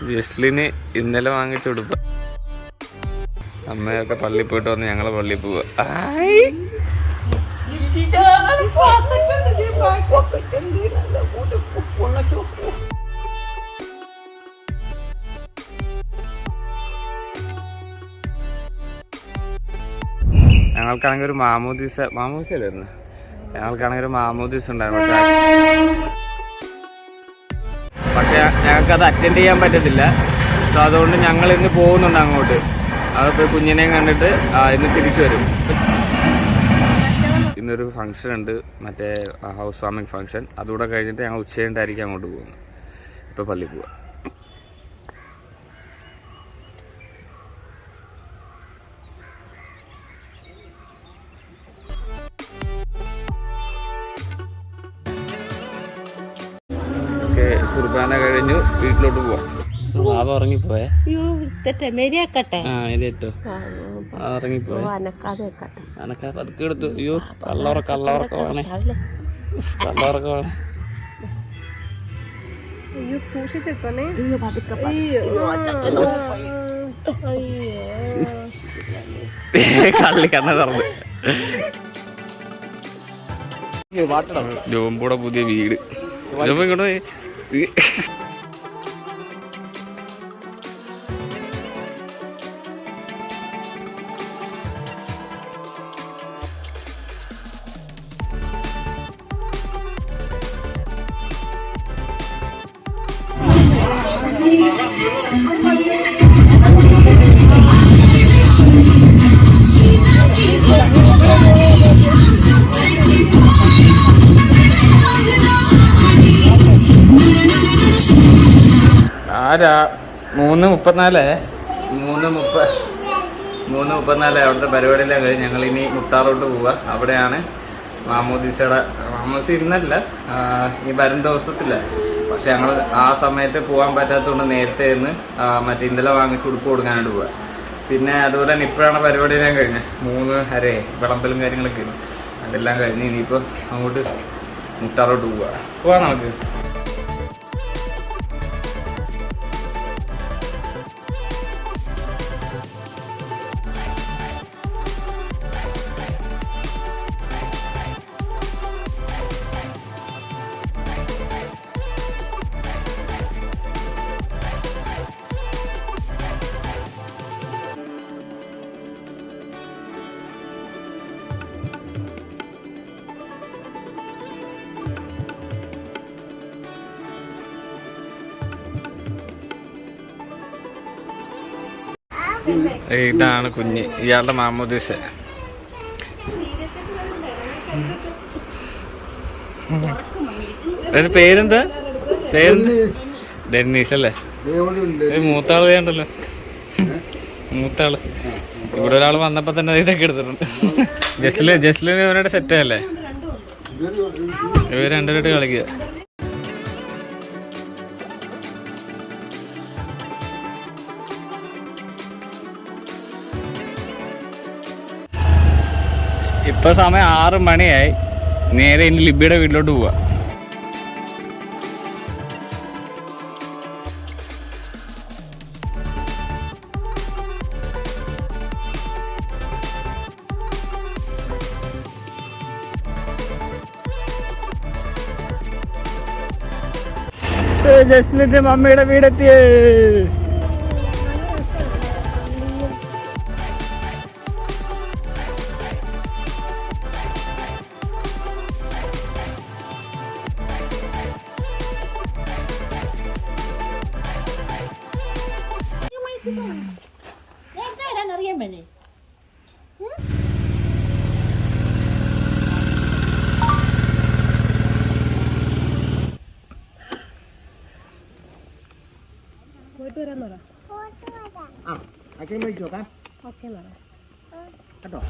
ജസ്ലിന് ഇന്നലെ വാങ്ങിച്ചു കൊടുപ്പ. അമ്മയൊക്കെ പള്ളിയിൽ പോയിട്ട് വന്ന് ഞങ്ങളെ പള്ളിയിൽ പോവുക. ഞങ്ങൾക്കാണെങ്കിൽ ഒരു മാമൂദിസല്ലായിരുന്നു. ഞങ്ങൾക്കാണെങ്കിൽ ഒരു മാമൂദിസ ഉണ്ടായിരുന്നു. പക്ഷെ ഞങ്ങൾക്കത് അറ്റൻഡ് ചെയ്യാൻ പറ്റത്തില്ല. സോ അതുകൊണ്ട് ഞങ്ങൾ ഇന്ന് പോകുന്നുണ്ട് അങ്ങോട്ട്. അതിപ്പോൾ കുഞ്ഞിനെയും കണ്ടിട്ട് ഇന്ന് തിരിച്ചു വരും. ഇന്നൊരു ഫംഗ്ഷൻ ഉണ്ട്, മറ്റേ ഹൗസ് വാമിങ് ഫംഗ്ഷൻ. അതുകൂടെ കഴിഞ്ഞിട്ട് ഞങ്ങൾ ഉച്ചകഴിഞ്ഞിട്ടായിരിക്കും അങ്ങോട്ട് പോകുന്നത്. ഇപ്പോൾ പള്ളിയിൽ പോവാം. കുർബാന കഴിഞ്ഞു, വീട്ടിലോട്ട് പോവാം. ബാബ ഉറങ്ങിപ്പോയേ. ഉറങ്ങിപ്പോയെ. അനക്കാ പതുക്കെ എടുത്തു. അയ്യോ കള്ളറക്കമാണ്. കള്ളി കണ്ണ തുറന്ന്. ജോമ്പൂടെ പുതിയ വീട്. ജോമ്പ് ഇങ്ങോട്ട് ആരാ 3:34 അവിടുത്തെ പരിപാടിയെല്ലാം കഴിഞ്ഞ് ഞങ്ങളിനി മുട്ടാറോട്ട് പോവുക. അവിടെയാണ് മാമോദീസ ഇന്നല്ല, ഈ വരും ദിവസത്തില്ല. പക്ഷെ ഞങ്ങൾ ആ സമയത്ത് പോകാൻ പറ്റാത്തതുകൊണ്ട് നേരത്തെ നിന്ന് മറ്റേ ഇന്നലെ വാങ്ങിച്ച് ഉടുപ്പ് കൊടുക്കാനായിട്ട് പോവുക. പിന്നെ അതുപോലെ തന്നെ ഇപ്പോഴാണ് പരിപാടിയെല്ലാം കഴിഞ്ഞത്. 3 വിളമ്പലും കാര്യങ്ങളൊക്കെ അതെല്ലാം കഴിഞ്ഞ് ഇനിയിപ്പോൾ അങ്ങോട്ട് മുട്ടാറോട്ട് പോവാം നമുക്ക്. ഇതാണ് കുഞ്ഞ്, ഇയാളുടെ മാമോദീസ. പേരെന്താ? ഡെന്നീസ് അല്ലേ? മൂത്താള് വേണ്ടല്ലോ. മൂത്താള് ഇവിടെ ഒരാൾ വന്നപ്പോ തന്നെ ഇതൊക്കെ എടുത്തിട്ടുണ്ട്. ജസ്ലിന് ഇവരുടെ സെറ്റ് അല്ലേ? ഇവർ രണ്ടുപേരായിട്ട് കളിക്കുക. ഇപ്പൊ സമയം 6 മണിയായി. നേരെ ഇനി ലിബിയുടെ വീട്ടിലോട്ട് പോവാ. ജസ്ലിന്റെ മമ്മിയുടെ വീടെത്തിയേ. അറിയാൻ വേണേ പോയിട്ട് വരാൻ പറ. ഓക്കെ കേട്ടോ.